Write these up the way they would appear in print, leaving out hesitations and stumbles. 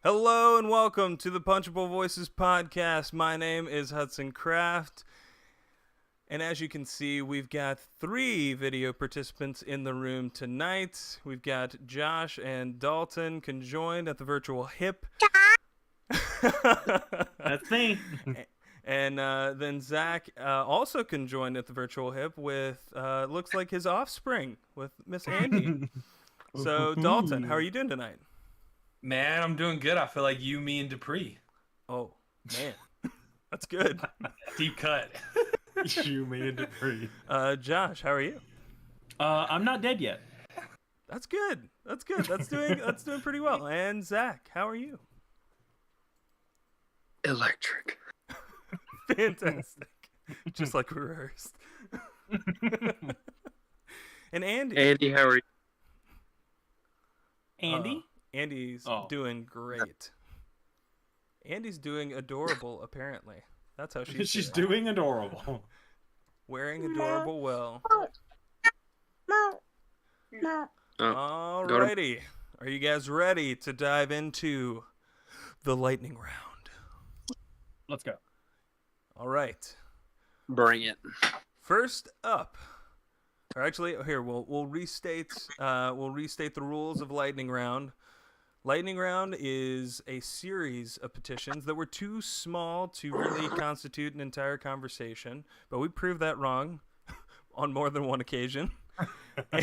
Hello and welcome to the Punchable Voices podcast. My name is Hudson Kraft. And as you can see, we've got 3 video participants in the room tonight. We've got Josh and Dalton conjoined at the virtual hip. That's me. And then Zach also conjoined at the virtual hip with, looks like his offspring, with Miss Andy. So, Dalton, how are you doing tonight? Man, I'm doing good. I feel like you, me, and Dupree. Oh, man. That's good. Deep cut. You, me, and Dupree. Josh, how are you? I'm not dead yet. That's good. That's good. That's doing pretty well. And Zach, how are you? Electric. Fantastic. Just like rehearsed. And Andy. Andy, how are you? Andy? Andy's doing great. Andy's doing adorable, apparently. That's how she's doing adorable. Wearing adorable well. Alrighty. Are you guys ready to dive into the lightning round? Let's go. All right. Bring it. First up, or actually, here we'll restate the rules of lightning round. Lightning round is a series of petitions that were too small to really constitute an entire conversation, but we proved that wrong on more than one occasion. But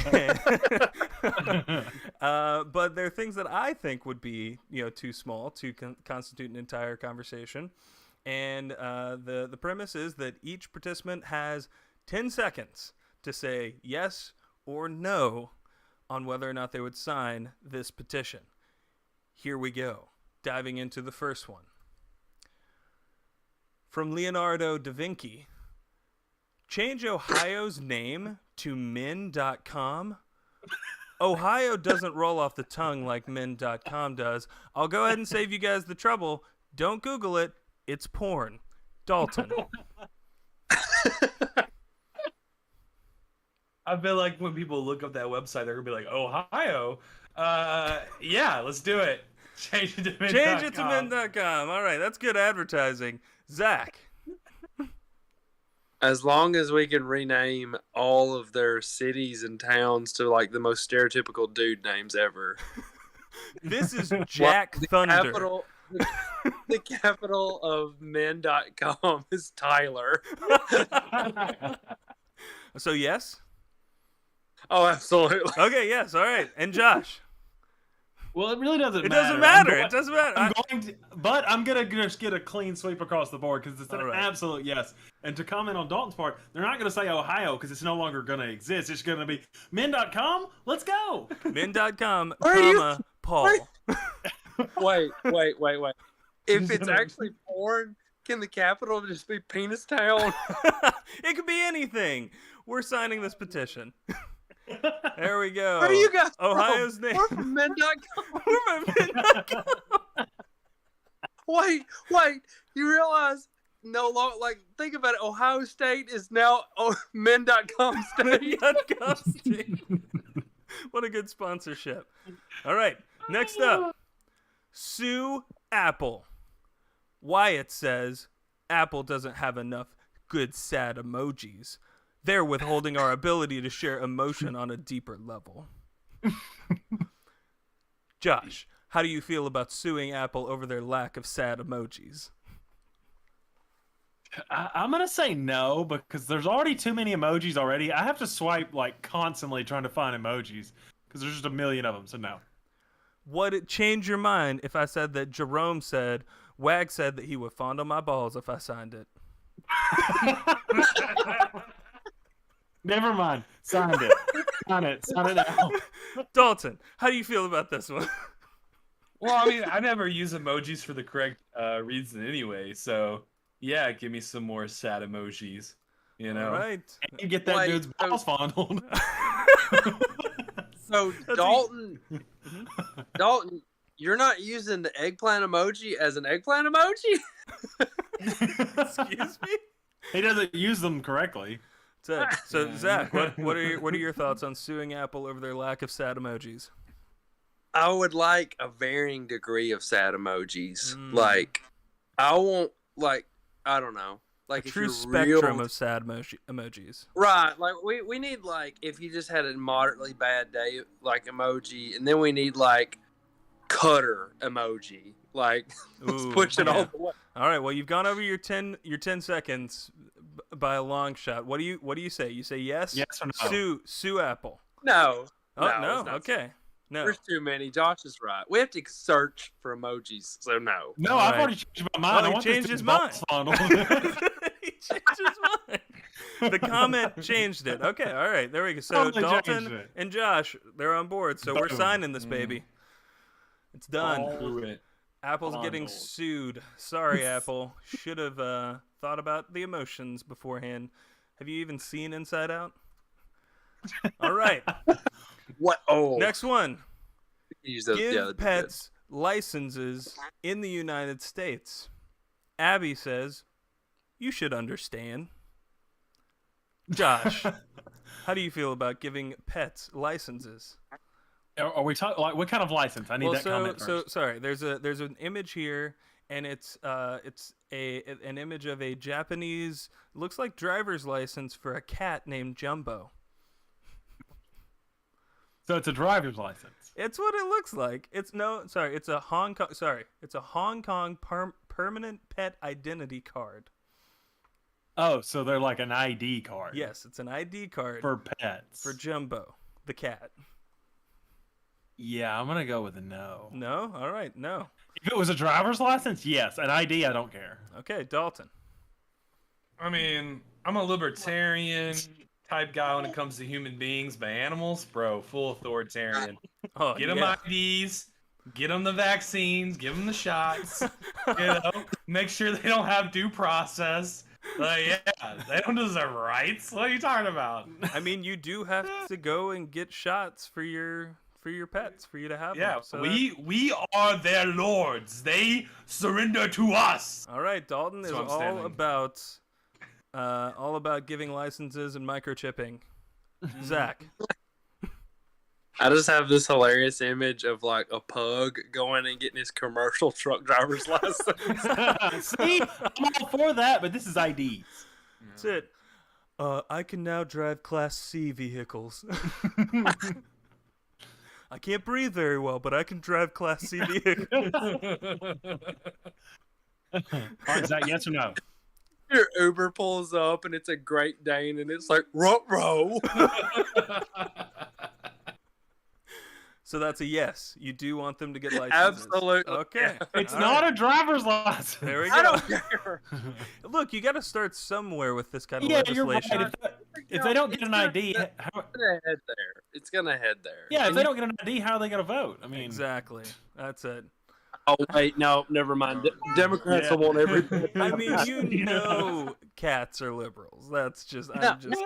they're things that I think would be, too small to constitute an entire conversation. And the premise is that each participant has 10 seconds to say yes or no on whether or not they would sign this petition. Here we go. Diving into the first one. From Leonardo da Vinci. Change Ohio's name to min.com. Ohio doesn't roll off the tongue like min.com does. I'll go ahead and save you guys the trouble. Don't Google it. It's porn. Dalton. I feel like when people look up that website, they're going to be like, Ohio? Yeah, let's do it. Change it to min.com. Change it to min.com. All right, that's good advertising. Zach. As long as we can rename all of their cities and towns to like the most stereotypical dude names ever. This is Jack Thunder. The capital of men.com is Tyler. So yes? Oh, absolutely. Okay, yes, all right. And Josh? Well, it really doesn't matter. It doesn't matter. It doesn't matter. I'm going to just get a clean sweep across the board because it's an absolute yes. And to comment on Dalton's part, they're not going to say Ohio because it's no longer going to exist. It's going to be min.com. Let's go. Min.com, comma, Paul. Wait. If it's actually porn, can the capital just be Penis Town? It could be anything. We're signing this petition. There we go. Where are you guys Ohio's from? name. We're from men.com. We're from men.com. Wait. You realize think about it. Ohio State is now men.com state. Men.com state. What a good sponsorship. All right. Next up. Sue Apple. Wyatt says Apple doesn't have enough good sad emojis. They're withholding our ability to share emotion on a deeper level. Josh, how do you feel about suing Apple over their lack of sad emojis? I'm going to say no because there's already too many emojis already. I have to swipe constantly trying to find emojis because there's just a million of them, so no. Would it change your mind if I said that Jerome said, Wag said that he would fondle my balls if I signed it? Never mind. Signed it. Sign it now. Dalton, how do you feel about this one? Well, I mean, I never use emojis for the correct reason anyway, so yeah, give me some more sad emojis, you know? All right. And you get that dude's balls fondled. So, Dalton, you're not using the eggplant emoji as an eggplant emoji? Excuse me? He doesn't use them correctly. So Zach, what are your thoughts on suing Apple over their lack of sad emojis? I would like a varying degree of sad emojis. Mm. Like, I want, like, I don't know. Like, A if true you're spectrum real, of sad emojis. right? Like, we need, like, if you just had a moderately bad day, like, emoji, and then we need, like, cutter emoji. Like, let's Ooh, push it yeah. all the way. All right. Well, you've gone over your 10 seconds by a long shot. What do you say? You say yes? Yes or no? Sue Apple. No. Oh No, no. it's not Okay. No. There's too many. Josh is right. We have to search for emojis, so no. No, All I've right. already changed my mind. Oh, I he want this changed to his be mind. boss funnel. He changed his mind. The comment changed it. Okay. All right. There we go. So Totally changed Dalton it. and Josh, they're on board. So we're Boom. signing this baby. It's done. Do it. Apple's getting Bundled. sued. Sorry, Apple. Should have thought about the emotions beforehand. Have you even seen Inside Out? All right. What? Oh, Next one. use those, Give yeah, that'd be good. pets licenses in the United States. Abby says, you should understand. Josh, how do you feel about giving pets licenses? Are we talking like what kind of license? I need that comment first. Sorry. There's an image here, and it's an image of a Japanese, looks like driver's license for a cat named Jumbo. So it's a driver's license. It's what it looks like. It's a Hong Kong. Sorry, it's a Hong Kong permanent pet identity card. Oh, so they're like an ID card. Yes, it's an ID card For pets. for Jumbo, the cat. Yeah, I'm gonna go with a no. No, all right, no. If it was a driver's license, yes. An ID, I don't care. Okay, Dalton. I mean, I'm a libertarian type guy when it comes to human beings, but animals, bro, full authoritarian. Oh, Get them yeah. IDs, get them the vaccines, give them the shots. Make sure they don't have due process. Like, yeah, they don't deserve rights. What are you talking about? I mean, you do have to go and get shots for your pets for you to have Yeah, them. So we are their lords. They surrender to us. all right, Dalton is So I'm all standing. about giving licenses and microchipping. Zach. I just have this hilarious image of like a pug going and getting his commercial truck driver's license. See, I'm all for that, but this is IDs. That's it. I can now drive Class C vehicles. I can't breathe very well, but I can drive Class C vehicles. All right, Zach, yes or no? Your Uber pulls up and it's a Great Dane and it's like ruh-roh. So that's a yes. You do want them to get licenses. Absolutely. Okay. It's All not right. a driver's license. There we I go. don't care. Look, you got to start somewhere with this kind of Yeah, you're right. legislation. If they don't get an ID, It's gonna head there. It's gonna head there. yeah, if And they you- don't get an ID, how are they going to vote? I mean, Exactly. That's it. Oh wait, no, never mind. Democrats Yeah. will want every. I mean, you know, cats are liberals. That's just, No. I'm just,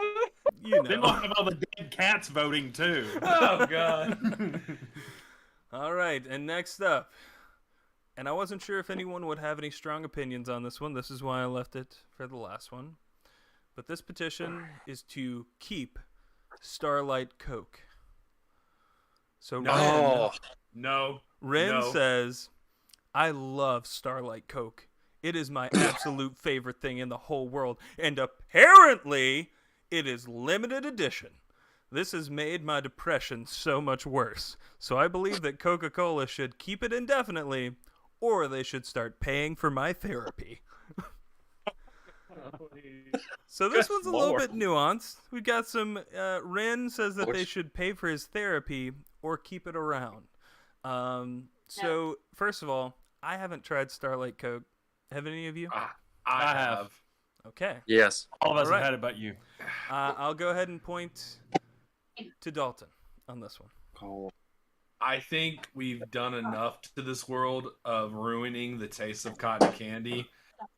you they know. might have all the dead cats voting too. Oh god. All right, and next up, and I wasn't sure if anyone would have any strong opinions on this one. This is why I left it for the last one. But this petition is to keep Starlight Coke. So No. Oh, No. Ren No. says, I love Starlight Coke. It is my absolute favorite thing in the whole world. And apparently, it is limited edition. This has made my depression so much worse. So I believe that Coca-Cola should keep it indefinitely, or they should start paying for my therapy. So this Good one's a little Lord. bit nuanced. We've got some, Ren says that they Which- should pay for his therapy or keep it around. So first of all, I haven't tried Starlight Coke. Have any of you? I have. have. Okay. yes. All of us All right. have had it but you. I'll go ahead and point to Dalton on this one. Oh. I think we've done enough to this world of ruining the taste of cotton candy.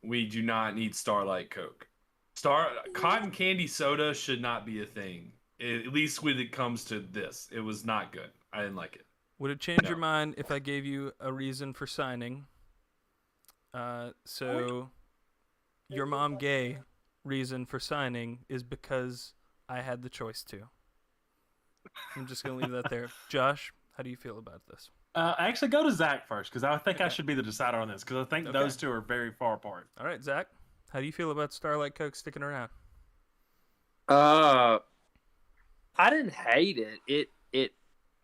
We do not need Starlight Coke. Cotton candy soda should not be a thing. At least when it comes to this, it was not good. I didn't like it. Would it change No. your mind if I gave you a reason for signing? So your mom gay reason for signing is because I had the choice to. I'm just gonna leave that there. Josh, How do you feel about this? Actually, go to Zach first because I think I should be the decider on this because I think Okay. those two are very far apart. All right, Zach, how do you feel about Starlight Coke sticking around? I didn't hate it.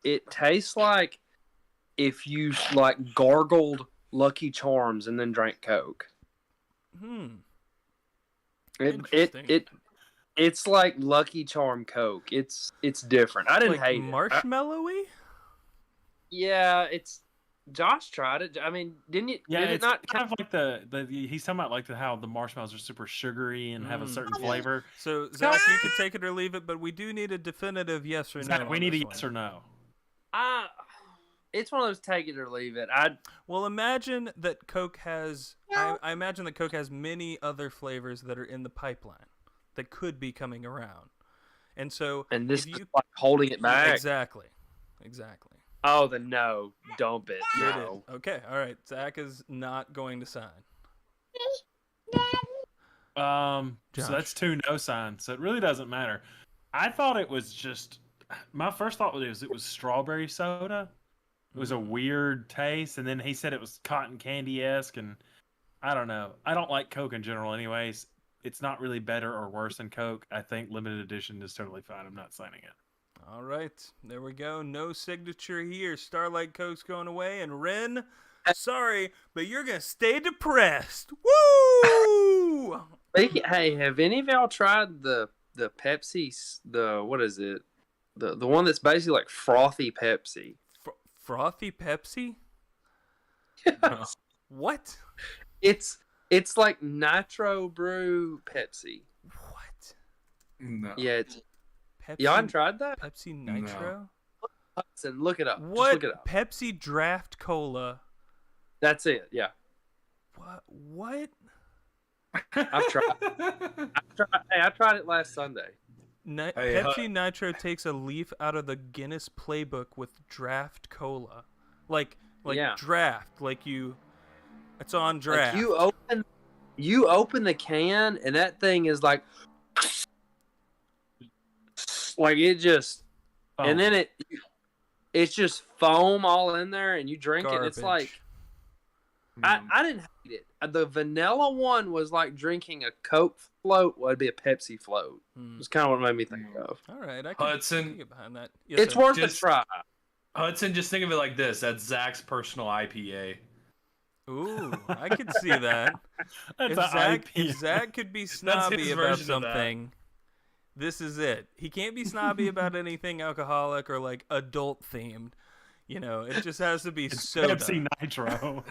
It tastes like if you like gargled Lucky Charms and then drank Coke. Interesting. It's like Lucky Charm Coke. It's different. I didn't Like hate it. marshmallowy? Yeah, it's. Josh tried it. I mean, didn't you? Yeah, did it it's not? kind of like the he's talking about like how the marshmallows are super sugary and have a certain flavor. So, Zach, you can take it or leave it, but we do need a definitive yes or no. Zach, we on need a this yes one. or no. It's one of those take it or leave it. Well, imagine that Coke has. I imagine that Coke has many other flavors that are in the pipeline that could be coming around, and so And this if is you like holding it back. exactly. Oh, then no, dump it. It No. is. Okay, all right. Zach is not going to sign. So Josh. that's 2 no signs. So it really doesn't matter. I thought it was just my first thought was it was strawberry soda. It was a weird taste, and then he said it was cotton candy-esque, and I don't know. I don't like Coke in general, anyways. It's not really better or worse than Coke. I think limited edition is totally fine. I'm not signing it. All right, there we go. No signature here. Starlight Coke's going away, and Ren, sorry, but you're gonna stay depressed. Woo! Hey, have any of y'all tried the Pepsi? What is it? The one that's basically like frothy Pepsi. Frothy Pepsi? No. What? It's like nitro brew Pepsi. What? No. Yeah, it's. Pepsi, Y'all haven't tried that? Pepsi Nitro? Hudson, look it up. Just What? look it up. Pepsi Draft Cola? That's it. Yeah, What? I've tried. I tried it last Sunday. Hey, Pepsi Nitro takes a leaf out of the Guinness playbook with Draft Cola, like Yeah. draft, it's on draft. Like you open the can and that thing is like it just, Oh, and then it's just foam all in there, and you drink it. And it's like I didn't hate it. The vanilla one was like drinking a Coke float. Well, it'd be a Pepsi float. It's kind of what it made me think of. All right, I can Hudson. get behind that. Yes, It's sir. worth a Just- try. Hudson, just think of it like this. That's Zach's personal IPA. Ooh, I could see that. that's if, a Zach, IP. if Zach could be his snobby about version of that. something, this is it. He can't be snobby about anything alcoholic or like adult themed. It just has to be It's soda. Pepsi Nitro.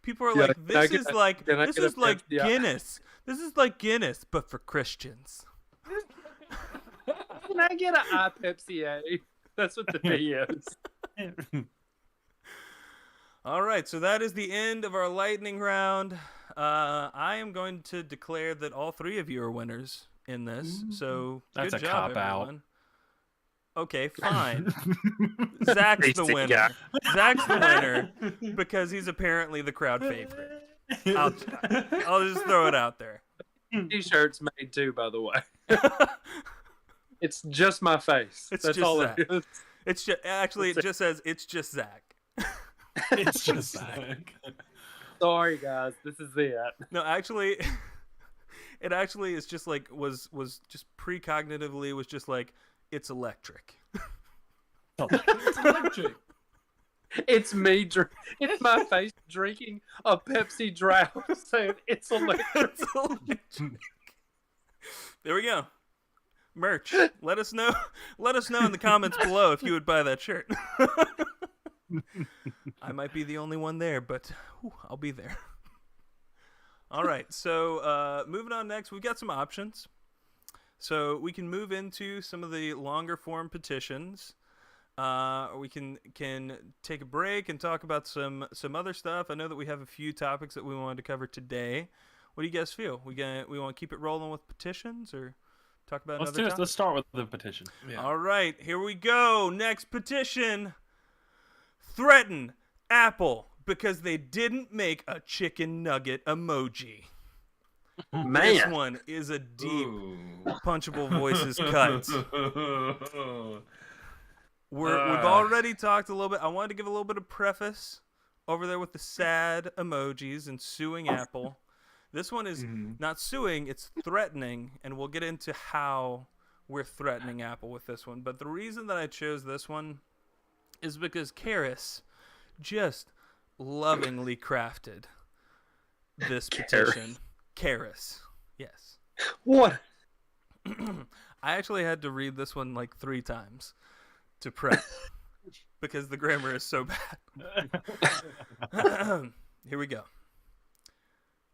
People are Yeah, like, can I this get is a- like can I this get a is like Pepsi? Yeah. Guinness. This is like Guinness, but for Christians. Can I get an iPepsi? That's what the B is. All right, so that is the end of our lightning round. I am going to declare that all 3 of you are winners in this. So That's good a job, cop-out. everyone. Okay, fine. Zach's the Basic winner. guy. Zach's the winner because he's apparently the crowd favorite. I'll just throw it out there. T-shirts made too, by the way. It's just my face. It's That's just all that. it is. It's just actually it just says it's just Zach. It's just Zach. Sorry, guys. This is it. No, actually, it actually is just like was just precognitively was just like it's electric. It's electric. It's me. It's my face drinking a Pepsi draft, saying it's electric. It's electric. There we go. Merch. Let us know. Let us know in the comments below if you would buy that shirt. I might be the only one there, but I'll be there. All right. So moving on next, we've got some options. So we can move into some of the longer form petitions. Or we can take a break and talk about some other stuff. I know that we have a few topics that we wanted to cover today. What do you guys feel? We want to keep it rolling with petitions or talk about Let's another do it. topic? Let's start with the petition. Yeah. All right, here we go. Next petition. Threaten Apple because they didn't make a chicken nugget emoji. This Man, one is a deep Ooh. Punchable Voices cut. We've already talked a little bit. I wanted to give a little bit of preface over there with the sad emojis and suing Apple. This one is not suing, it's threatening, and we'll get into how we're threatening Apple with this one. But the reason that I chose this one is because Karis just lovingly crafted this petition. Karis. Yes. What? I actually had to read this one like 3 times to prep because the grammar is so bad. Here we go.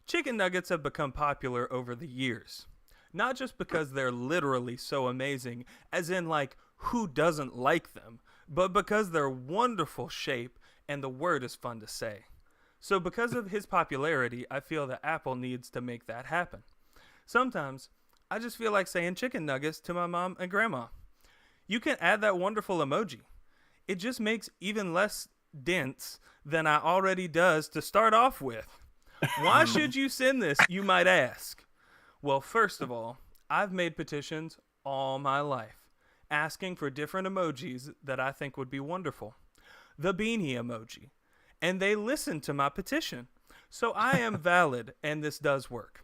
Chicken nuggets have become popular over the years. Not just because they're literally so amazing, as in like who doesn't like them, but because they're wonderful shape and the word is fun to say. So because of his popularity, I feel that Apple needs to make that happen. Sometimes I just feel like saying chicken nuggets to my mom and grandma. You can add that wonderful emoji. It just makes even less dense than I already does to start off with. Why should you send this, you might ask? Well, first of all, I've made petitions all my life, asking for different emojis that I think would be wonderful. The beanie emoji. And they listened to my petition. So I am valid, and this does work.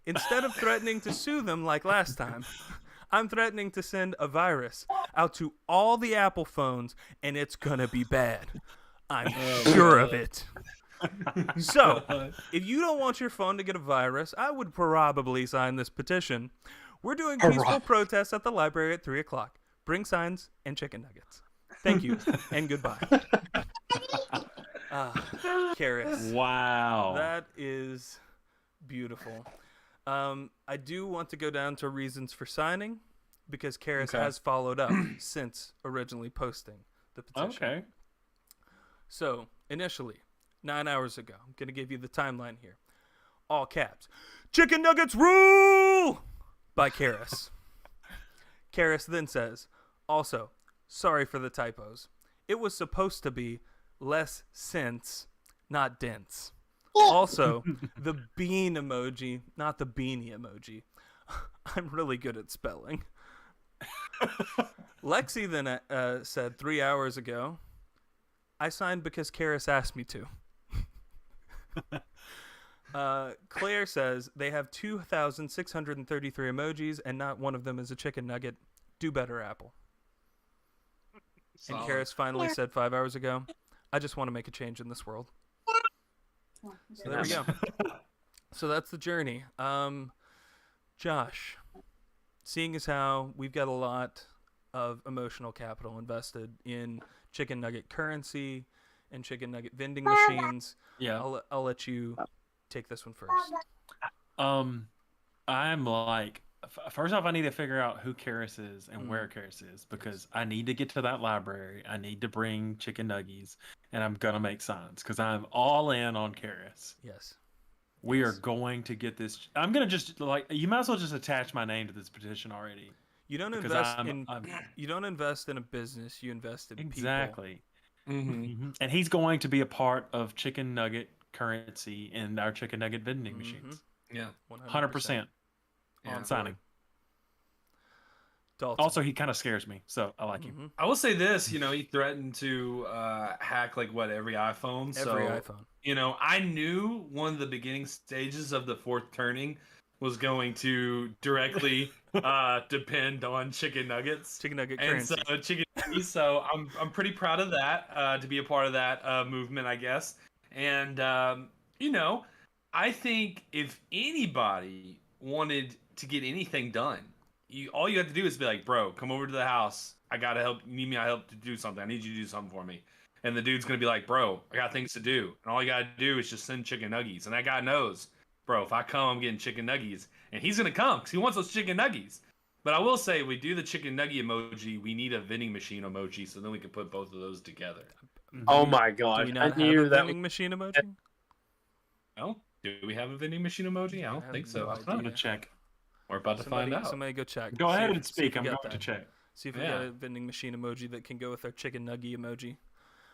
Instead of threatening to sue them like last time, I'm threatening to send a virus out to all the Apple phones, and it's gonna be bad. I'm sure of it. So, if you don't want your phone to get a virus, I would probably sign this petition. We're doing peaceful protests at the library at 3 o'clock. Bring signs and chicken nuggets. Thank you, and goodbye. Karis. Wow. That is beautiful. I do want to go down to reasons for signing, because Karis has followed up since originally posting the petition. Okay. So, initially, 9 hours ago, I'm going to give you the timeline here. All caps. Chicken nuggets rule! By Karis. Karis then says, also, sorry for the typos. It was supposed to be less sense, not dense. Also, the bean emoji, not the beanie emoji. I'm really good at spelling. Lexi then said 3 hours ago, I signed because Karis asked me to. Claire says they have 2,633 emojis and not one of them is a chicken nugget. Do better, Apple. And Karis finally said 5 hours ago, I just want to make a change in this world. So there we go. So that's the journey. Josh, seeing as how we've got a lot of emotional capital invested in chicken nugget currency and chicken nugget vending machines, I'll let you take this one first. I'm like, first off, I need to figure out who Karis is and where Karis is, because I need to get to that library. I need to bring chicken nuggies, and I'm gonna make signs because I'm all in on Karis. Yes. We are going to get this. I'm gonna just you might as well just attach my name to this petition already. You don't invest you don't invest in a business. You invest in people. Exactly. And he's going to be a part of chicken nugget currency in our chicken nugget vending machines. Yeah, 100%. On signing. Dalton. Also, he kind of scares me, so I like him. I will say this, he threatened to hack every iPhone. Every iPhone. I knew one of the beginning stages of the fourth turning was going to directly depend on chicken nuggets. Chicken nugget currency. So I'm pretty proud of that, to be a part of that movement, I guess. And I think if anybody wanted to get anything done, all you have to do is be like, bro, come over to the house. I gotta help. You need me help to do something. I need you to do something for me. And the dude's gonna be like, bro, I got things to do. And all you gotta do is just send chicken nuggies. And that guy knows, bro, if I come, I'm getting chicken nuggies. And he's gonna come because he wants those chicken nuggies. But I will say, we do the chicken nugget emoji. We need a vending machine emoji, so then we can put both of those together. Oh my gosh! Do we not have a vending machine emoji? No. Do we have a vending machine emoji? I don't think so. I'm going to check. We're about to find out. Somebody go check. Go ahead and speak. I'm going to check. See if we got a vending machine emoji that can go with our chicken nugget emoji.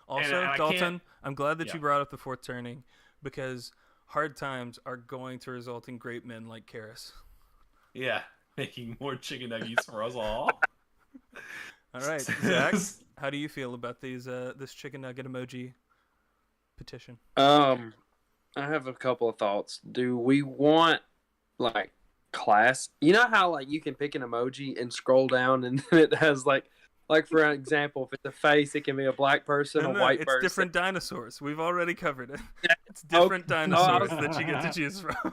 Also, Dalton, I'm glad that you brought up the fourth turning, because hard times are going to result in great men like Karis. Yeah, making more chicken nuggies for us all. All right, Zach, how do you feel about this chicken nugget emoji petition? I have a couple of thoughts. Do we want like class? You know how like you can pick an emoji and scroll down and then it has like for example, if it's a face, it can be a black person, No, a white it's person. different dinosaurs. We've already covered it. It's different dinosaurs Oh. that you get to choose from.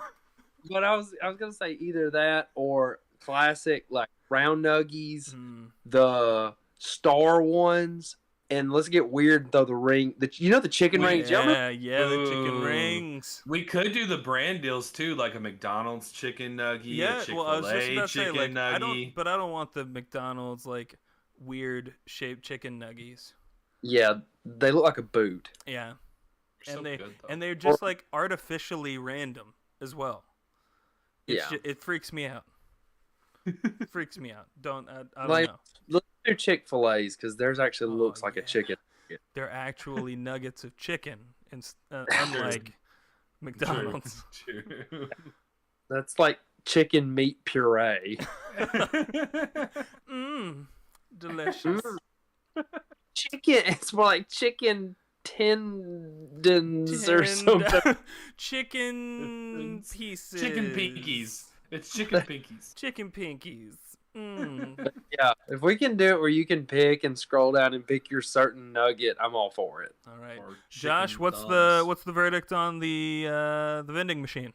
But I was gonna say either that or classic like round nuggies, the star ones, and let's get weird though, the ring, the chicken rings. Yeah, the chicken rings. We could do the brand deals too, like a McDonald's chicken nugget, Yeah, a Chick-fil-A well, I was just about to say, chicken like, nugget. I don't want the McDonald's like weird shaped chicken nuggies. Yeah, they look like a boot. Yeah, They're so good, though. and they're just like artificially random as well. Yeah, it freaks me out. Freaks me out. I don't like, know. let's do Chick-fil-A's because theirs actually looks like a chicken. They're actually nuggets of chicken, unlike McDonald's. True. That's like chicken meat puree. Delicious. Chicken. It's more like chicken tendons or something. Chicken pieces. Chicken pinkies. It's chicken pinkies. Chicken pinkies. Yeah, if we can do it where you can pick and scroll down and pick your certain nugget, I'm all for it. All right, Or Josh, chicken what's thumbs. the verdict on the vending machine?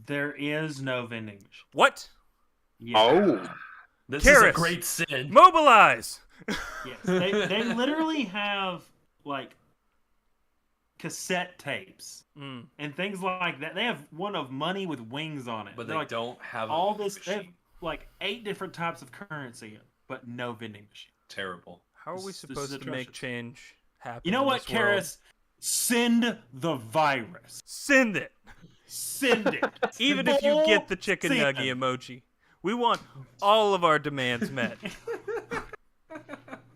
There is no vending machine. What? Yeah. Oh, This Karis. is a great sin. Mobilize. Yes. They literally have like cassette tapes and things like that. They have one of money with wings on it. But They're they like, don't have all a this. They have machine. like 8 different types of currency, but no vending machine. Terrible. How are we This is supposed to make atrocious. change happen? You know in what, this world? Karis? Send the virus. Send it. Send it. Even if you get the Full chicken send. nugget emoji, we want all of our demands met.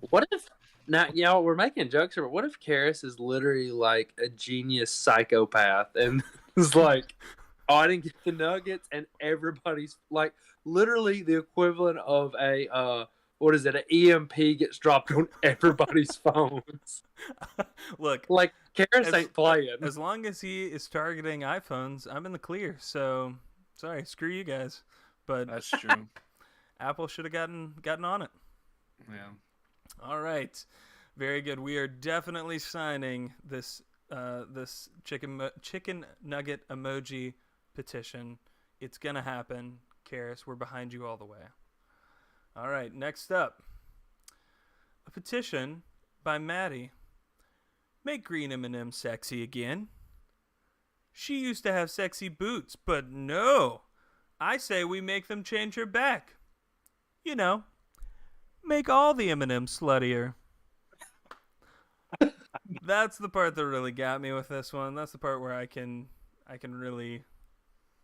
what if now? Y'all, we're making jokes here, but what if Karis is literally like a genius psychopath and is like, "Oh, I didn't get the nuggets," and everybody's like, literally the equivalent of a what is it? An EMP gets dropped on everybody's phones. Look, Like Karis ain't playing. as long as he is targeting iPhones, I'm in the clear. So, sorry, screw you guys. But That's true. Apple should have gotten on it. Yeah. All right, very good. We are definitely signing this this chicken nugget emoji petition. It's gonna happen, Karis. We're behind you all the way. All right, next up, a petition by Maddie. Make green M&M sexy again. She used to have sexy boots, but no. I say we make them change her back. You know, make all the M&Ms sluttier. That's the part that really got me with this one. That's the part where I can really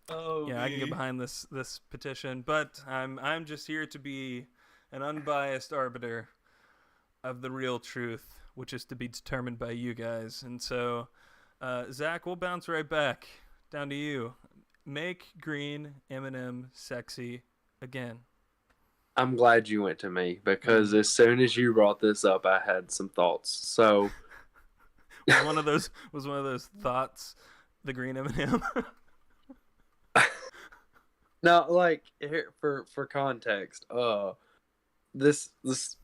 I can get behind this petition, but I'm just here to be an unbiased arbiter of the real truth, which is to be determined by you guys. And so, Zach, we'll bounce right back down to you. Make green M&M sexy again. I'm glad you went to me because as soon as you brought this up, I had some thoughts. So was one of those thoughts the green M&M? now, like here for context, this just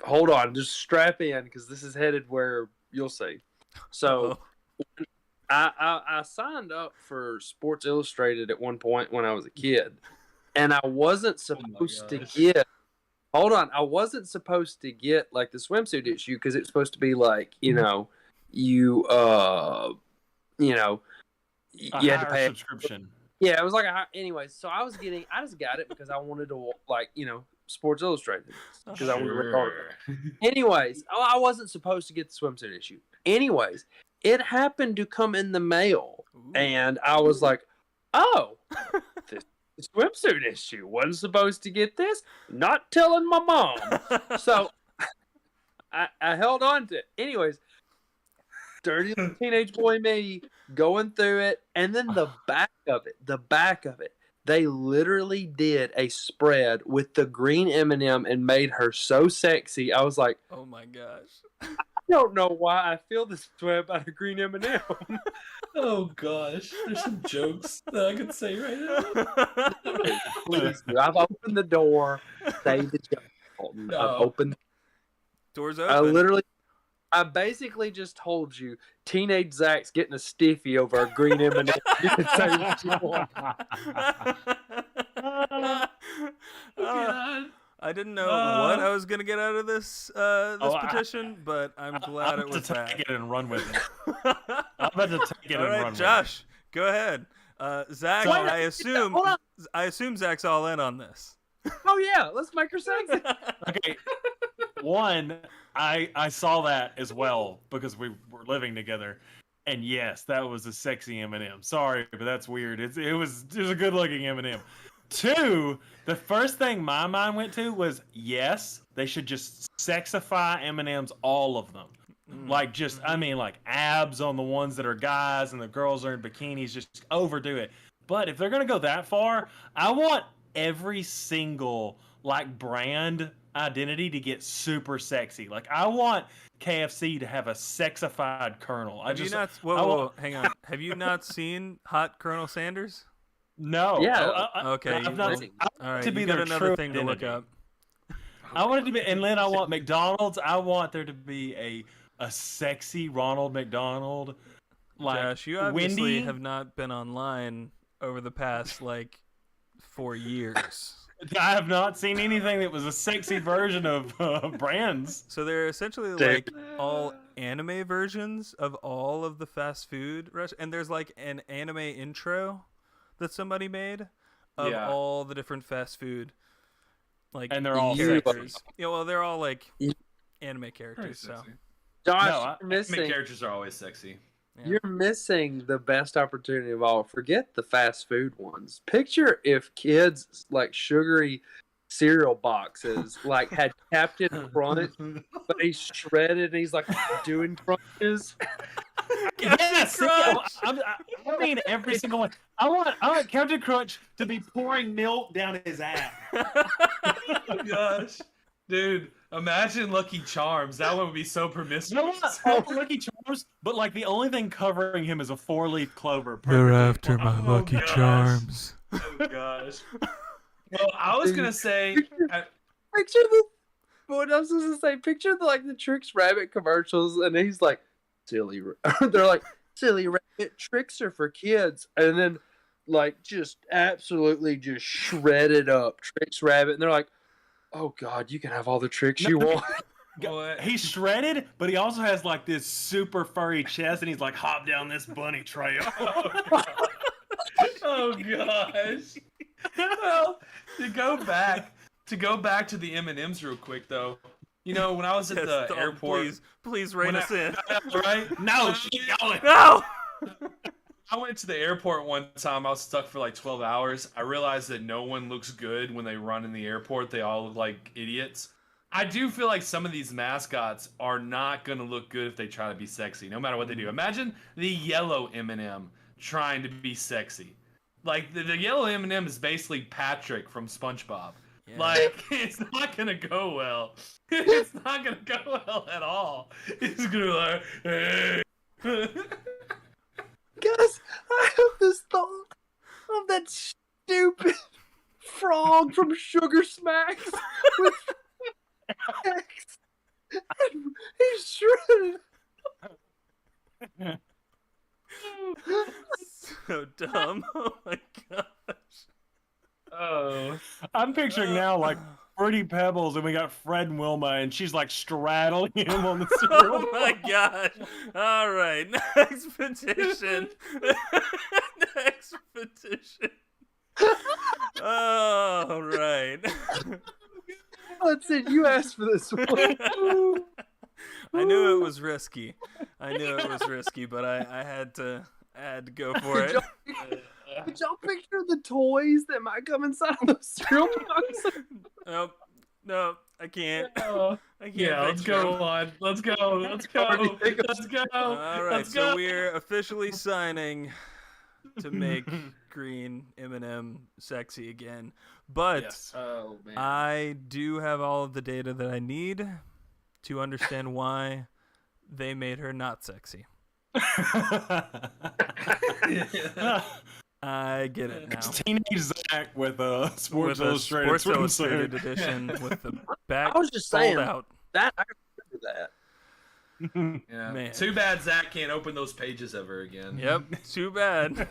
hold on, just strap in because this is headed where you'll see. So I signed up for Sports Illustrated at one point when I was a kid, and I wasn't supposed to get. Hold on, I wasn't supposed to get like the swimsuit issue because it's supposed to be like you had to pay subscription. Yeah, it was like anyways. So I just got it because I wanted to Sports Illustrated because I wanted to read articles. Anyways, I wasn't supposed to get the swimsuit issue. Anyways, it happened to come in the mail, and I was like, "Oh, this swimsuit issue. Wasn't supposed to get this. Not telling my mom." So I held on to it. Anyways, dirty little teenage boy me going through it, and then the back of it They literally did a spread with the green M&M and made her so sexy. I was like, oh my gosh. I don't know why I feel this way about a green M&M. Oh gosh, there's some jokes that I could say right now. Please, I've opened the door. Say the joke, Colton. No. I've opened. Doors open. I basically just told you, teenage Zach's getting a stiffy over a green M&M. You can say what you want. I didn't know what I was gonna get out of this petition, but I'm glad it was that. Take it and run with it. I'm about to take it all and right, run with it. Josh, go ahead. Zach, I assume Zach's all in on this. Oh yeah, let's make her sexy. Okay. One, I saw that as well because we were living together, and yes, that was a sexy M&M. Sorry, but that's weird. It was a good looking M&M. Two, the first thing my mind went to was yes, they should just sexify M&Ms, all of them. Like just, I mean, like abs on the ones that are guys and the girls are in bikinis. Just overdo it. But if they're gonna go that far, I want every single like brand identity to get super sexy. Like I want KFC to have a sexified Colonel. Hang on. Have you not seen Hot Colonel Sanders? No. Yeah. Okay. All right. To be you got their another true thing to look identity. up. I want it to be, and then I want McDonald's. I want there to be a sexy Ronald McDonald. Like Josh, you obviously Wendy. have not been online over the past 4 years. I have not seen anything that was a sexy version of brands. So they're essentially all anime versions of all of the fast food and there's an anime intro that somebody made of all the different fast food and they're all characters. Yeah, well, they're all anime characters. So Josh, you're Anime missing. characters are always sexy. Yeah. You're missing the best opportunity of all. Forget the fast food ones. Picture if kids sugary cereal boxes had Captain Crunch, but he's shredded and he's doing crunches. Yes, I mean every single one. I want Captain Crunch to be pouring milk down his ass. Oh gosh, dude. Imagine Lucky Charms. That one would be so promiscuous. I want Lucky Charms, but the only thing covering him is a 4-leaf clover. They're after my Oh, Lucky gosh. Charms. Oh gosh. Well, I was gonna say. What I was gonna say, picture the Trix Rabbit commercials, and he's like, silly. They're like, silly rabbit tricks are for kids, and then just absolutely just shredded up Trix Rabbit, and they're like, oh God, you can have all the tricks you want. He's shredded, but he also has this super furry chest, and he's hop down this bunny trail. Oh gosh. Well, to go back to the M&Ms real quick though. When I was at the airport, please rein us in. Right? No, keep going. No. I went to the airport one time. I was stuck for 12 hours. I realized that no one looks good when they run in the airport. They all look like idiots. I do feel like some of these mascots are not going to look good if they try to be sexy, no matter what they do. Imagine the yellow M&M trying to be sexy. The yellow M&M is basically Patrick from SpongeBob. Yeah. It's not going to go well. It's not going to go well at all. It's going to be hey. Guys, I have this thought of that stupid frog from Sugar Smacks with X. He's shredded. So dumb. Oh my gosh. Oh. I'm picturing now Fruity Pebbles, and we got Fred and Wilma, and she's straddling him on the cereal. Oh my gosh. All right. Next petition. Next petition. All right. Let's see, you asked for this one. I knew it was risky. But I had to go for it. Did y'all picture the toys that might come inside of those cereal boxes? No, I can't. I can't. Yeah, let's go on. Let's go. All right, so we're officially signing to make green M&M sexy again. But Yes. Oh man. I do have all of the data that I need to understand why they made her not sexy. I get it now. Teenage Zach with a Sports With a Illustrated Sports Illustrated swimsuit. edition with the back I was just fold saying out. that. I remember that. Yeah. Man. Too bad Zach can't open those pages ever again. Yep, too bad.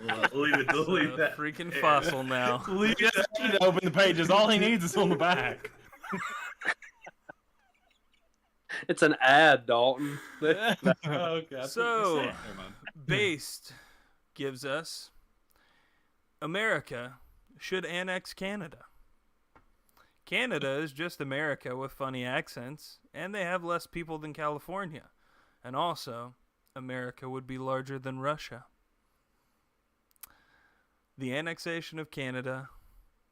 We'll leave it. We'll It's leave a that. freaking there. fossil now. He doesn't need to open the pages. All he needs is on the back. It's an ad, Dalton. Oh, God. So, Never mind. Based gives us America should annex Canada. Canada is just America with funny accents, and they have less people than California. And also, America would be larger than Russia. The annexation of Canada,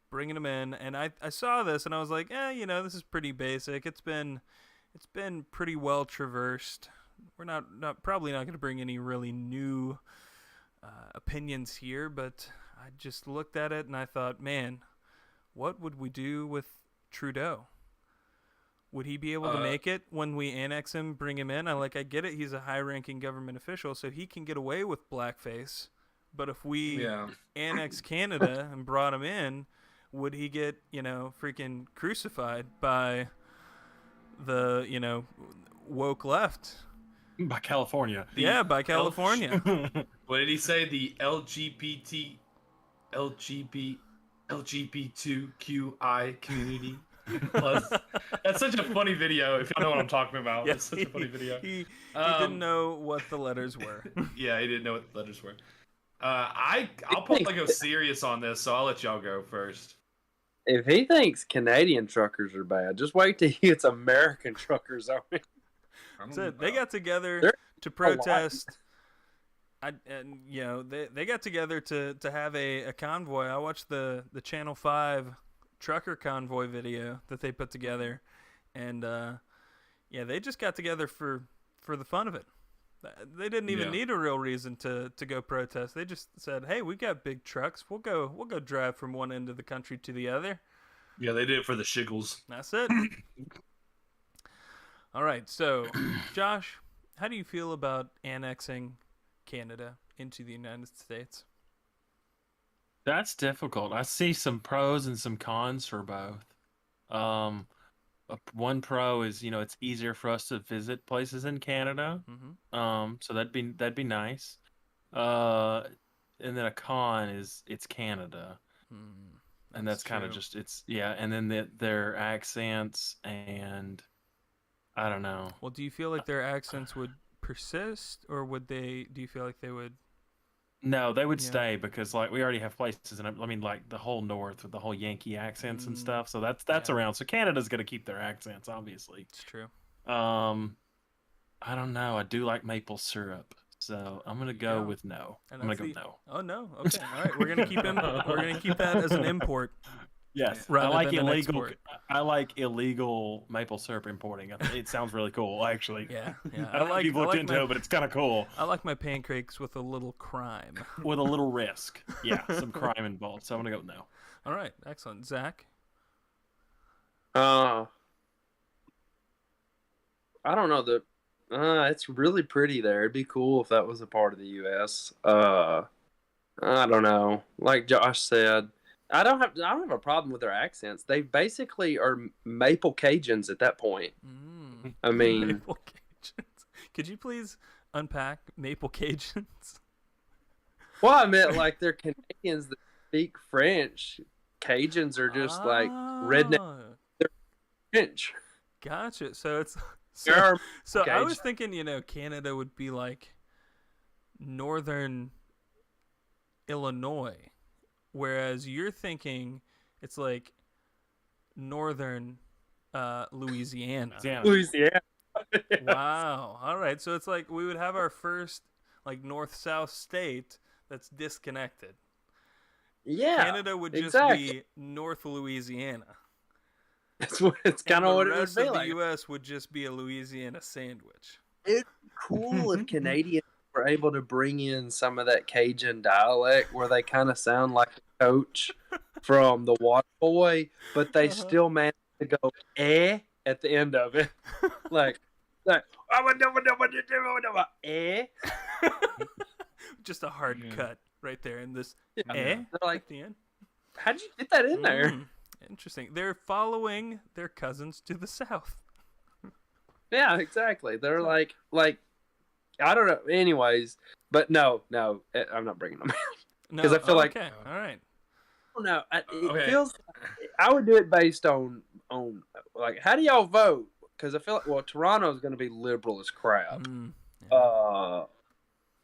bringing them in, and I saw this and I was like, this is pretty basic. It's been pretty well traversed. We're probably not going to bring any really new opinions here, but I just looked at it and I thought, man, what would we do with Trudeau? Would he be able to make it when we annex him, bring him in? I get it. He's a high-ranking government official, so he can get away with blackface. But if we annex Canada and brought him in, would he get, freaking crucified by the, woke left? By California. By California. What did he say? The LGBTQI community. Plus, that's such a funny video. If you know what I'm talking about, it's such a funny video. He didn't know what the letters were. Yeah, he didn't know what the letters were. I'll probably go serious on this, so I'll let y'all go first. If he thinks Canadian truckers are bad, just wait till he gets American truckers on it. So they got together to protest. They got together to have a convoy. I watched the Channel 5 trucker convoy video that they put together, and they just got together for the fun of it. They didn't even need a real reason to go protest. They just said, "Hey, we got big trucks. We'll go drive from one end of the country to the other." Yeah, they did it for the shiggles. That's it. All right, so Josh, how do you feel about annexing Canada into the United States? That's difficult. I see some pros and some cons for both. One pro is, it's easier for us to visit places in Canada. Mm-hmm. So that'd be nice. And then a con is it's Canada. And that's kind of just and then their accents, and I don't know. Well, do you feel like their accents would persist, or do you feel like they would? No, they would stay, because we already have places, and I mean the whole North with the whole Yankee accents and stuff. So that's around. So Canada's gonna keep their accents, obviously. It's true. I don't know. I do like maple syrup, so I'm gonna go with no. I'm gonna go no. Oh no. Okay. All right. We're gonna keep that as an import. Yes, I like illegal. I like illegal maple syrup importing. It sounds really cool, actually. Yeah. I don't know if you've looked into it, but it's kind of cool. I like my pancakes with a little crime. With a little risk. Yeah, some crime involved. So I'm gonna go no. All right, excellent. Zach? I don't know. It's really pretty there. It'd be cool if that was a part of the U.S. I don't know. Like Josh said, I don't have a problem with their accents. They basically are Maple Cajuns at that point. I mean, Maple Cajuns. Could you please unpack Maple Cajuns? Well, I meant like they're Canadians that speak French. Cajuns are just like redneck. They're French. Gotcha. So it's Cajun. I was thinking, Canada would be like northern Illinois, whereas you're thinking it's like northern Louisiana. Louisiana. Wow. All right. So it's like we would have our first like north-south state that's disconnected. Yeah. Canada would just be North Louisiana. It's kind of what it would be like. The rest of the U.S. would just be a Louisiana sandwich. It's cool if Canadians were able to bring in some of that Cajun dialect where they kind of sound like the coach from The Water Boy, but they still managed to go at the end of it. like eh. Just a hard cut right there in this They're like, at the end. How'd you get that in there? Interesting. They're following their cousins to the south. Yeah, exactly. They're like I don't know. Anyways, but no, I'm not bringing them because I feel like all right. I don't know. It feels I would do it based on like how do y'all vote? Because I feel like Toronto is going to be liberal as crap.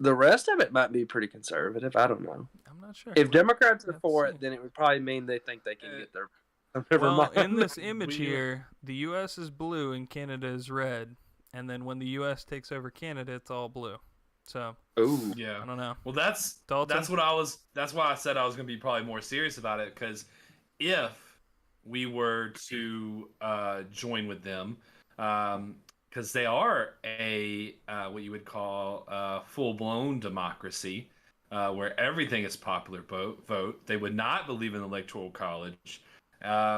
The rest of it might be pretty conservative. I don't know. I'm not sure. If Democrats are for it, then it would probably mean they think they can get their. Never mind. In this image here, the U.S. is blue and Canada is red, and then when the U.S. takes over Canada, it's all blue. So, yeah, I don't know. Well, that's what I was. That's why I said I was going to be probably more serious about it, because if we were to join with them, because they are a what you would call a full-blown democracy, where everything is popular vote. They would not believe in the electoral college.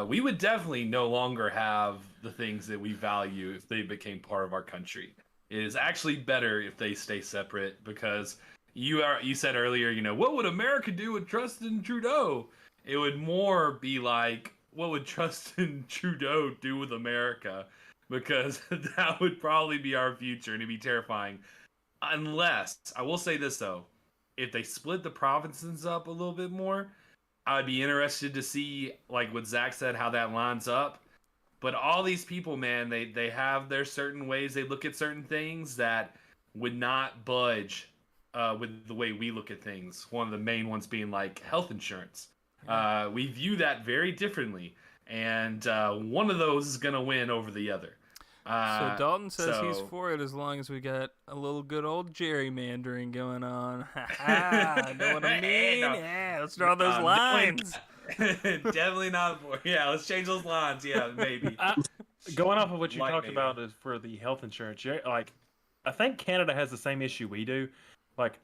We would definitely no longer have the things that we value if they became part of our country. It is actually better if they stay separate, because you said earlier, what would America do with Justin Trudeau? It would more be like, what would Justin Trudeau do with America? Because that would probably be our future, and it'd be terrifying. Unless, I will say this though, if they split the provinces up a little bit more, I'd be interested to see, like what Zach said, how that lines up. But all these people, man, they have their certain ways they look at certain things that would not budge with the way we look at things. One of the main ones being like health insurance. We view that very differently, and one of those is going to win over the other. So Dalton says he's for it as long as we got a little good old gerrymandering going on. Know what I mean? No. Yeah, let's draw those lines. Definitely not for. Yeah, let's change those lines. Yeah, maybe. Going off of what you talked about is for the health insurance. Like, I think Canada has the same issue we do. Like,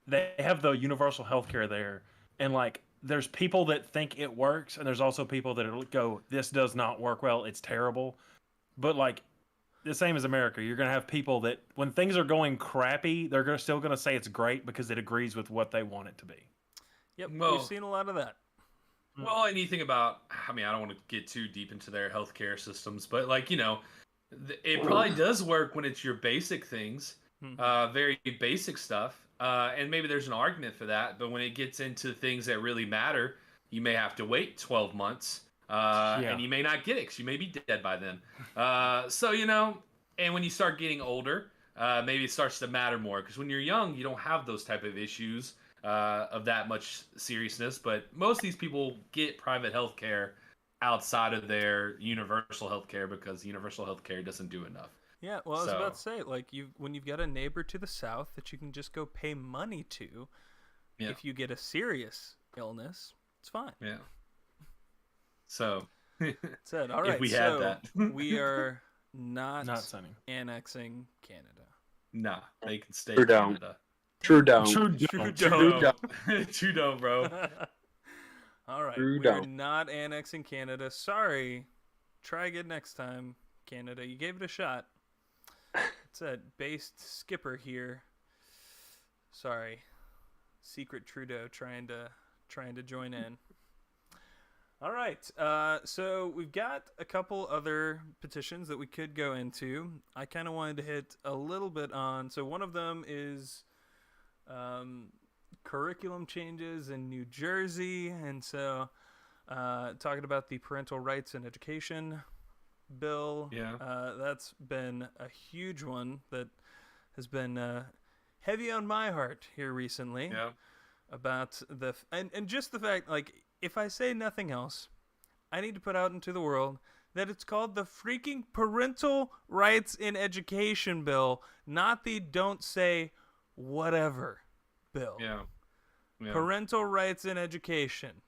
they have the universal health care there, and like, there's people that think it works, and there's also people that go, "This does not work well. It's terrible." But like, the same as America, you're going to have people that when things are going crappy, they're still going to say it's great because it agrees with what they want it to be. Yep, we've seen a lot of that. Well, anything about, I mean, I don't want to get too deep into their healthcare systems, but like, it probably does work when it's your basic things, very basic stuff. And maybe there's an argument for that, but when it gets into things that really matter, you may have to wait 12 months. And you may not get it because you may be dead by then. So, and when you start getting older, maybe it starts to matter more, because when you're young, you don't have those type of issues of that much seriousness. But most of these people get private health care outside of their universal health care because universal health care doesn't do enough. Yeah, well, I was about to say, like, when you've got a neighbor to the south that you can just go pay money to, if you get a serious illness, it's fine. Yeah. So, said, all right, if we had that. We are not sunny. Annexing Canada. Nah, they can stay in Canada. Trudeau, bro. All right, we're not annexing Canada. Sorry. Try again next time, Canada. You gave it a shot. It's a based skipper here. Sorry. Secret Trudeau trying to join in. All right, so we've got a couple other petitions that we could go into. I kind of wanted to hit a little bit on, so one of them is curriculum changes in New Jersey, and so talking about the parental rights in education bill. Yeah. That's been a huge one that has been heavy on my heart here recently. Yeah. About and just the fact, like, if I say nothing else, I need to put out into the world that it's called the freaking Parental Rights in Education Bill, not the Don't Say Whatever bill. Yeah. Parental Rights in Education.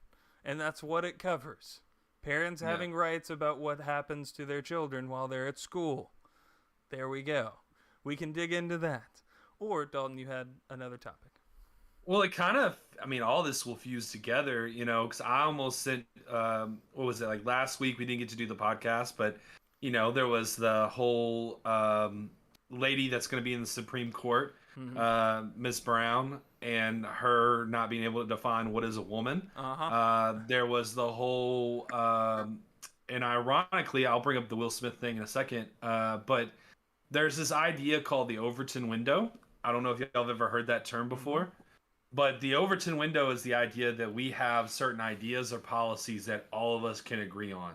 And that's what it covers. Parents having rights about what happens to their children while they're at school. There we go. We can dig into that. Or Dalton, you had another topic. Well, it kind of, I mean, all this will fuse together, because I almost sent, what was it, like last week we didn't get to do the podcast, but, there was the whole lady that's going to be in the Supreme Court, Miss Brown, and her not being able to define what is a woman. There was the whole, and ironically, I'll bring up the Will Smith thing in a second, but there's this idea called the Overton window. I don't know if y'all have ever heard that term before. But the Overton window is the idea that we have certain ideas or policies that all of us can agree on.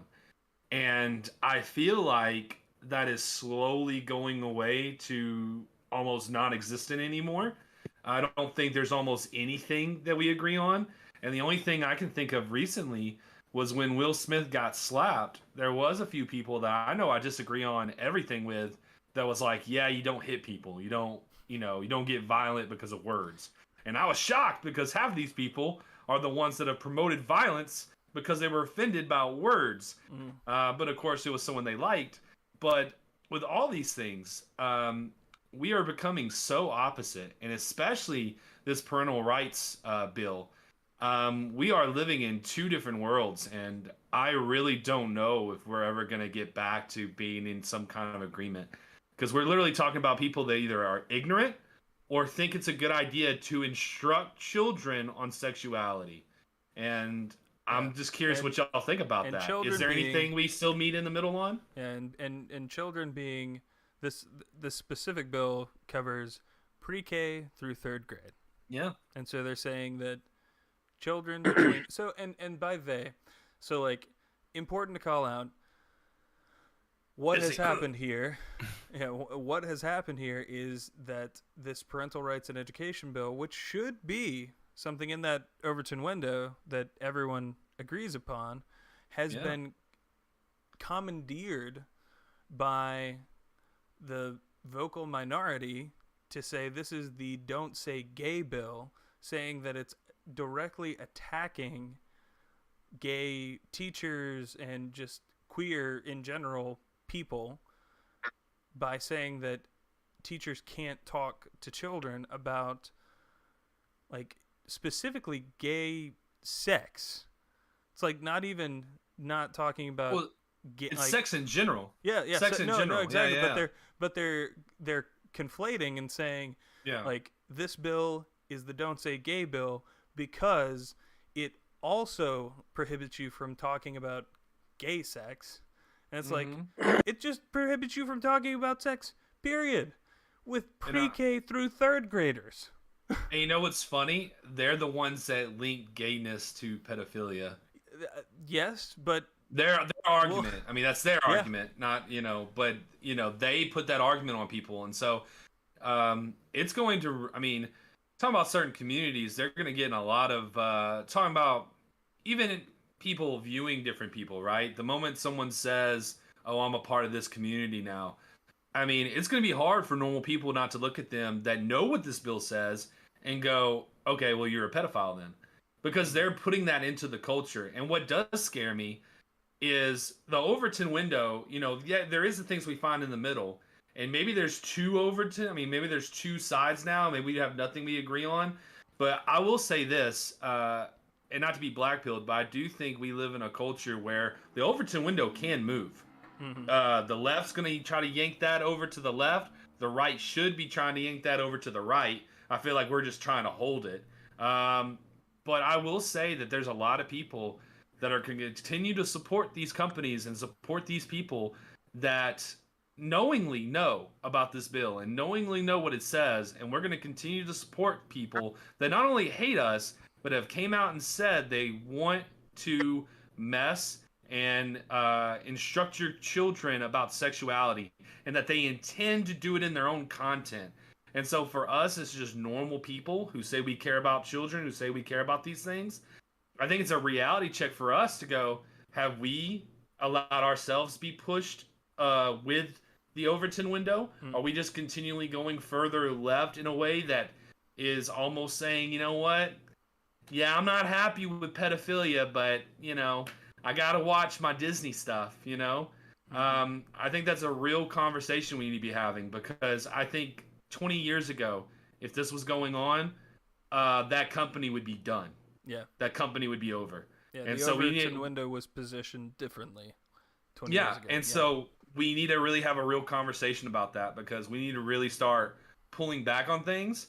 And I feel like that is slowly going away to almost non-existent anymore. I don't think there's almost anything that we agree on. And the only thing I can think of recently was when Will Smith got slapped. There was a few people that I know I disagree on everything with that was like, yeah, you don't hit people. You don't get violent because of words. And I was shocked because half of these people are the ones that have promoted violence because they were offended by words. But of course, it was someone they liked. But with all these things, we are becoming so opposite. And especially this parental rights bill. We are living in two different worlds. And I really don't know if we're ever going to get back to being in some kind of agreement. Because we're literally talking about people that either are ignorant or think it's a good idea to instruct children on sexuality. And I'm just curious what y'all think about that. Is there anything we still meet in the middle on? Yeah, and children being this specific bill covers pre-K through 3rd grade. Yeah. And so they're saying that children between and by they, so like important to call out what has happened here. Yeah, what has happened here is that this parental rights and education bill, which should be something in that Overton window that everyone agrees upon, has been commandeered by the vocal minority to say this is the Don't Say Gay bill, saying that it's directly attacking gay teachers and just queer in general people by saying that teachers can't talk to children about, like, specifically gay sex. It's like not talking about it's like, sex in general. Yeah, sex in general. No, exactly. Yeah. But they're conflating and saying, like, this bill is the Don't Say Gay bill because it also prohibits you from talking about gay sex. And it's like, it just prohibits you from talking about sex, period, with pre-K through 3rd graders. And you know what's funny? They're the ones that link gayness to pedophilia. Yes, but their argument. I mean, that's their argument, not, but, they put that argument on people. And so it's going to, I mean, talking about certain communities, they're going to get in a lot of, talking about even people viewing different people, right? The moment someone says, oh, I'm a part of this community now, I mean, it's going to be hard for normal people not to look at them that know what this bill says and go, okay, well, you're a pedophile then. Because they're putting that into the culture. And what does scare me is the Overton window, there is the things we find in the middle. And maybe there's two Overton. I mean, maybe there's two sides now. Maybe we have nothing we agree on. But I will say this, and not to be blackpilled, but I do think we live in a culture where the Overton window can move. The left's going to try to yank that over to the left. The right should be trying to yank that over to the right. I feel like we're just trying to hold it. But I will say that there's a lot of people that are going to continue to support these companies and support these people that knowingly know about this bill and knowingly know what it says. And we're going to continue to support people that not only hate us, but have came out and said they want to mess and instruct your children about sexuality and that they intend to do it in their own content. And so for us, it's just normal people who say we care about children, who say we care about these things. I think it's a reality check for us to go, have we allowed ourselves to be pushed with the Overton window? Are we just continually going further left in a way that is almost saying, you know what? Yeah, I'm not happy with pedophilia, but, I got to watch my Disney stuff, I think that's a real conversation we need to be having, because I think 20 years ago, if this was going on, that company would be done. Yeah. That company would be over. Yeah, and the so Overton window was positioned differently 20 years ago. And so we need to really have a real conversation about that, because we need to really start pulling back on things,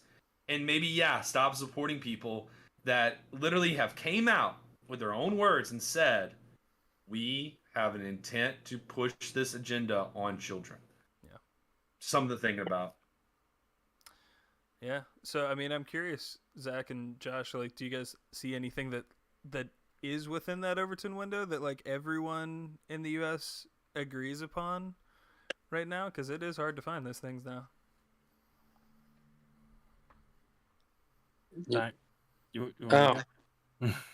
and maybe stop supporting people that literally have came out with their own words and said, we have an intent to push this agenda on children. Yeah. Something to think about. Yeah. So, I mean, I'm curious, Zach and Josh, like, do you guys see anything that is within that Overton window that, like, everyone in the U.S. agrees upon right now? Because it is hard to find those things now. It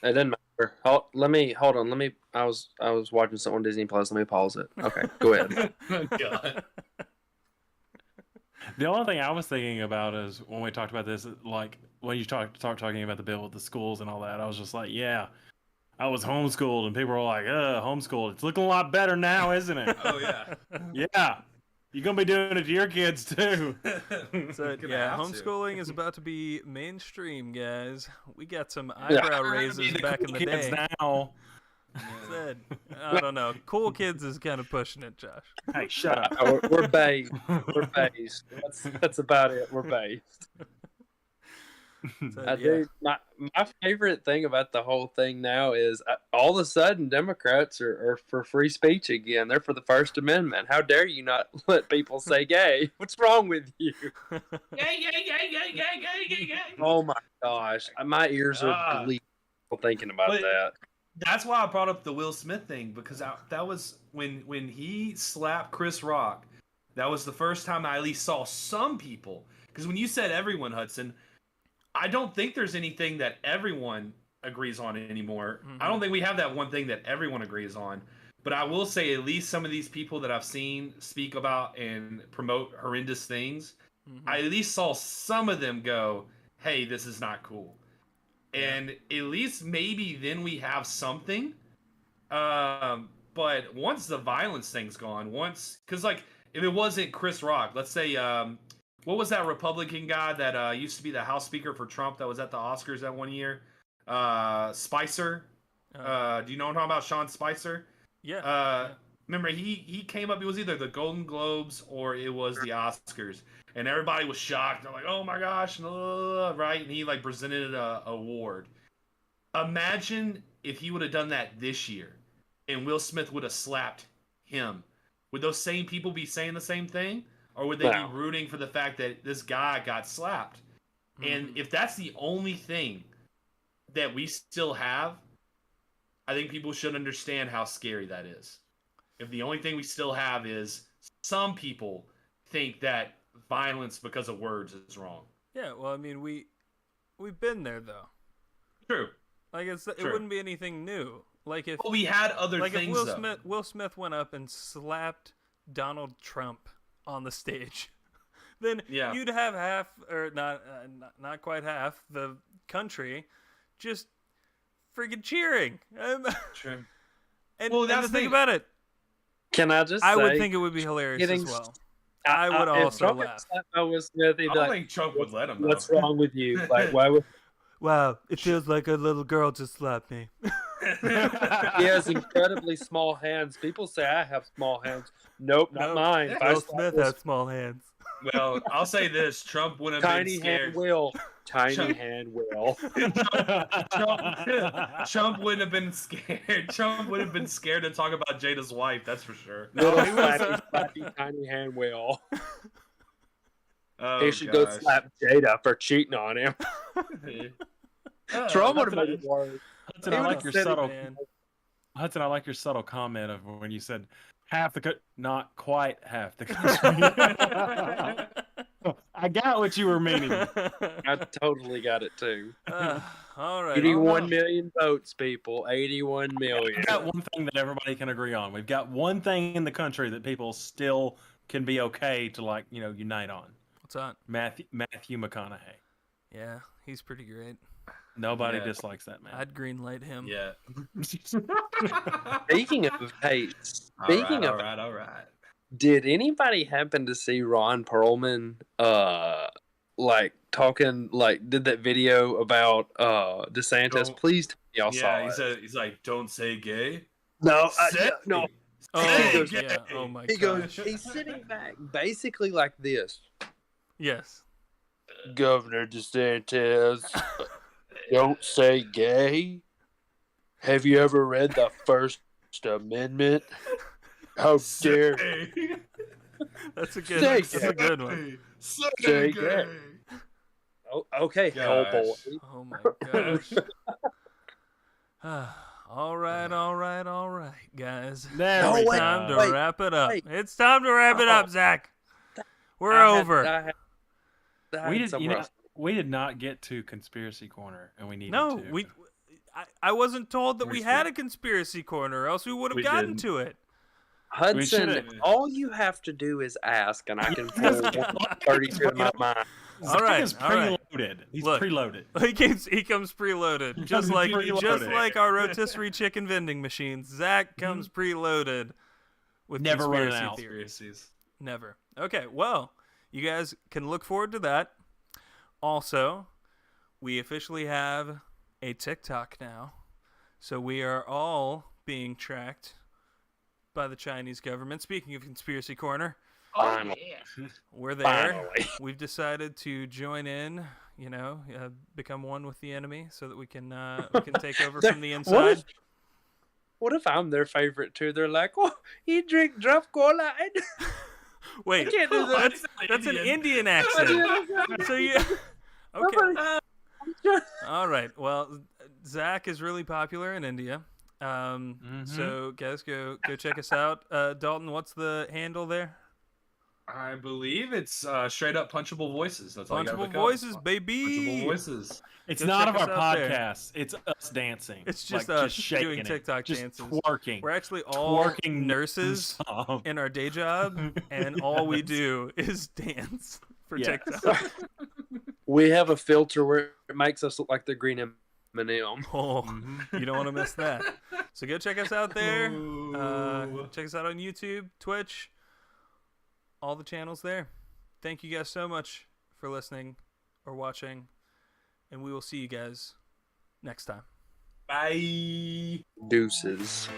doesn't matter. Hold on. I was watching something on Disney Plus. Let me pause it. Okay, go ahead. Oh, God. The only thing I was thinking about is when we talked about this, like when you start talking about the bill with the schools and all that, I was just like, yeah, I was homeschooled, and people were like, homeschooled. It's looking a lot better now, isn't it? Oh, yeah. Yeah. You're going to be doing it to your kids, too. So, homeschooling is about to be mainstream, guys. We got some eyebrow raises back in the day. Now. Said, I don't know. Cool kids is kind of pushing it, Josh. Hey, shut up. We're based. We're based. That's about it. We're based. So, my favorite thing about the whole thing now is all of a sudden Democrats are for free speech again. They're for the First Amendment. How dare you not let people say gay? What's wrong with you? Gay. Oh my gosh, my ears are bleeding thinking about that. That's why I brought up the Will Smith thing, because that was when he slapped Chris Rock. That was the first time I at least saw some people. Because when you said everyone, Hudson, I don't think there's anything that everyone agrees on anymore. Mm-hmm. I don't think we have that one thing that everyone agrees on. But I will say at least some of these people that I've seen speak about and promote horrendous things, I at least saw some of them go, hey, this is not cool. And at least maybe then we have something. But once the violence thing's gone, because like if it wasn't Chris Rock, let's say, what was that Republican guy that used to be the House Speaker for Trump that was at the Oscars that one year? Spicer. Do you know what I'm talking about? Sean Spicer? Yeah. Remember, he came up, it was either the Golden Globes or it was the Oscars. And everybody was shocked. They're like, oh my gosh, right? And he like presented an award. Imagine if he would have done that this year and Will Smith would have slapped him. Would those same people be saying the same thing? Or would they be rooting for the fact that this guy got slapped? And if that's the only thing that we still have, I think people should understand how scary that is. If the only thing we still have is some people think that violence because of words is wrong. Yeah, well, I mean, we've been there though. True. Like it wouldn't be anything new. Like if we had other things. If Will Smith went up and slapped Donald Trump on the stage, then you'd have half, or not quite half, the country just freaking cheering. True. And that's the thing about it. Can I just? I would think it would be hilarious as well. I would also laugh. Will Smith, I don't think Trump would let him. What's wrong with you? Like, why would? Wow, it feels like a little girl just slapped me. He has incredibly small hands. People say I have small hands. Nope, not mine. Will Smith has small hands. Well, I'll say this: Trump wouldn't have been scared. Tiny hand Will. Trump wouldn't have been scared. Trump would have been scared to talk about Jada's wife. That's for sure. Little flappy, tiny hand Will. Oh, he should go slap Jada for cheating on him. Trump would have made it worse. Hudson, I like your subtle comment of when you said not quite half the country. I got what you were meaning. I totally got it too. All right. 81 million votes, people. 81 million. We've got one thing that everybody can agree on. We've got one thing in the country that people still can be okay to unite on. What's that? Matthew McConaughey. Yeah, he's pretty great. Nobody dislikes that man. I'd greenlight him. Yeah. Speaking of hate, all right. Did anybody happen to see Ron Perlman like talking, like did that video about DeSantis. Don't- Please tell me y'all saw Yeah, it. he's like, don't say gay. No, Say, no. Oh, say He yeah. Oh, my He goes, gosh. he's sitting back basically like this. Yes. Governor DeSantis, don't say gay. Have you ever read the First Amendment? How dare Say, That's a good. Say That's a good one. say Say gay. gay. Oh, okay, Gosh. Hellboy. Oh my gosh. All right, guys. There No, we It's wait, time to go. wait, wrap it up. wait. It's time to wrap it up, Oh. Zach. We're I had- over. I had We did, somewhere else. we did not get to conspiracy corner, and we needed No, to. I wasn't told that we We're had still- a conspiracy corner, or else we would have We gotten didn't. to it. Hudson, should've- all you have to do is ask, and I can pull 132 in my mind. All right, He's all right. preloaded. He's Look. preloaded. He comes preloaded, just comes like preloaded. our rotisserie chicken vending machines. Zach comes preloaded with Never running conspiracy out. theories. Conspiracies. Never. Okay, well, you guys can look forward to that. Also, we officially have a TikTok now, so we are all being tracked by the Chinese government. Speaking of conspiracy corner, Finally. we're there. Finally. We've decided to join in, become one with the enemy, so that we can take over from the inside. What if I'm their favorite too? They're like, oh, you drink drop cola. Wait, I can't do that. that's an Indian accent. So you okay? All right. Well, Zach is really popular in India. So guys, go check us out. Dalton, what's the handle there? I believe it's straight up punchable voices. That's all you gotta Punchable look up. Voices, baby. Punchable voices. It's Go not check of our us out there. podcast. It's us dancing. It's just like, us shaking doing it, TikTok just dances. twerking. We're actually all Twerking nurses song. in our day job, and all we do is dance for Yes. TikTok. We have a filter where it makes us look like the green M&M. Oh, Mhm. you don't want to miss that. So go check us out there. Ooh. Check us out on YouTube, Twitch, all the channels there. Thank you guys so much for listening or watching, and we will see you guys next time. Bye. Deuces.